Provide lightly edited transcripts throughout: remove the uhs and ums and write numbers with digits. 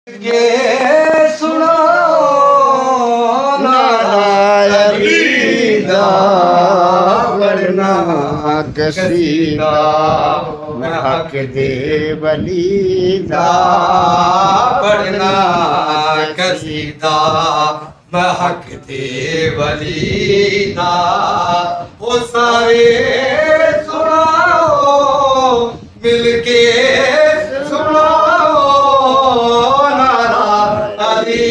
ये सुनो नारायण दा वरना कसीदा मैं हक दे वली दा पढ़ना कसीदा मैं हक दे वली दा वो सारे सुनाओ मिलके सुनाओ नारा अली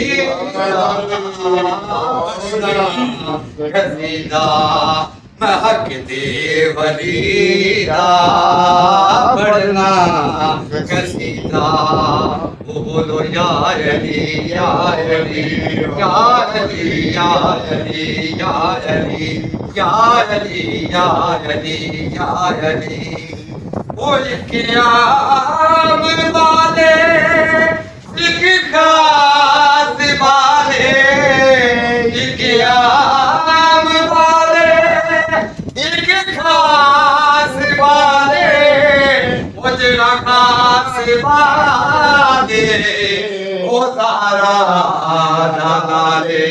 कसीदा मैं हक दे वली दा पढ़ना कसीदा वो बोलो या अली या अली या अली या अली या अली या अली या अली या अली वो क़याम वाले एक खास वाले क़याम वाले एक खास वाले वो जरा खास वाले वो सारा नाले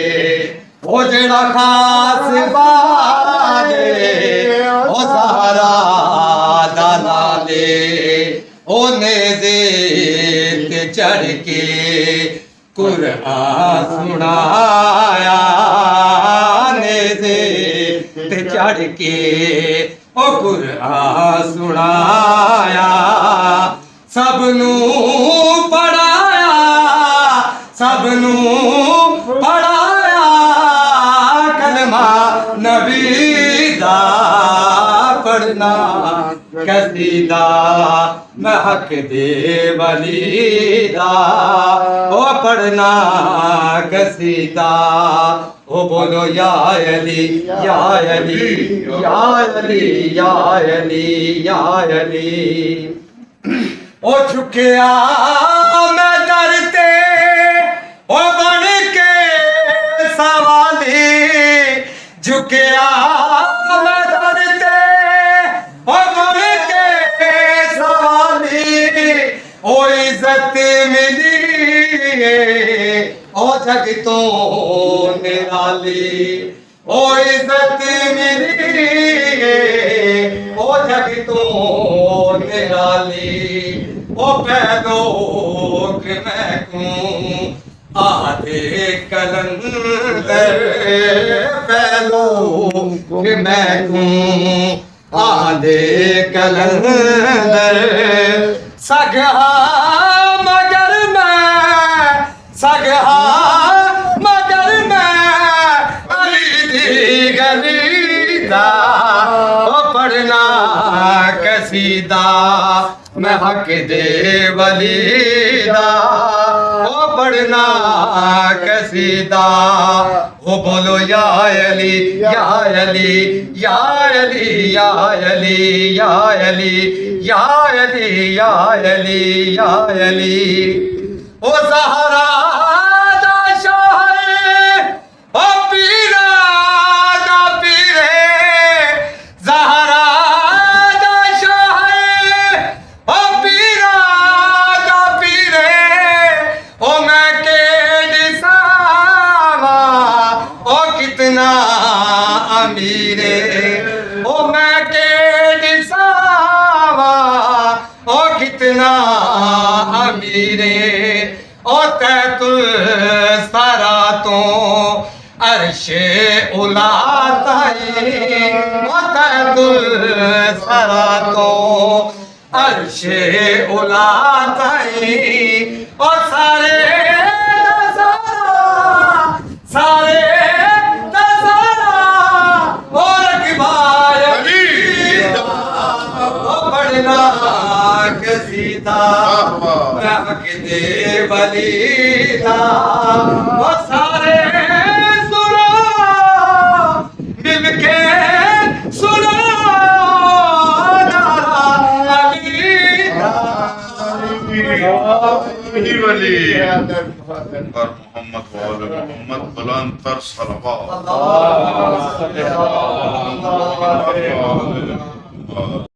वो जरा खास वाले वो सारा नाले ओने ते चढ़ के कुरान सुनाया ने ते चढ़ के ओ कुरान सुनाया सबनू पढ़ाया सबनू पढ़ाया कलमा नबी दा पढ़ना कसीदा मैं हक दे वली दा ओ पढ़ना कसीदा ओ बोलो या अली या अली या अली या अली या अली ओ झुकिया मैं डरते ओ बन के सवाली झुकिया मैं डरते ओ बन के सवाली ओ इज्जत मिली ओ जग तो निराली ओ इज्जत मिली ओ जग तो निराली ओ पैदो कि मैं कहूँ आधे कलंदर पैदो कि मैं कहूँ आधे कलंदर सगहा मगर मैं सगहा मगर मैं अली दी गलीदा ओ पढ़ना कसीदा मैं हक दे वली दा ओ पढ़ना कसीदा ओ बोलो या अली या अली या अली या अली या अली या अली या अली या अली ओ ज़हरा दा शाह ओ पीरा दा पीरे ज़हरा दा शाह ओ पीरा दा पीरे ओ मैं केड सावा ओ कितना अमीरे ओ मैं केड सावा ओ कितना अमीरे ओ तैतुल सरा तो अर्शे उला ताई ओ तैतुल सरा तो अर्शे उला ताई ओ सारे सारे और किबार पढ़ना कसीदा मैं हक दे वली दा वो सारे सुनो मिलके सुनो नारा अली दा वली पर मोहम्मद वाले मोहम्मद बुलंद तर सलवात अल्लाह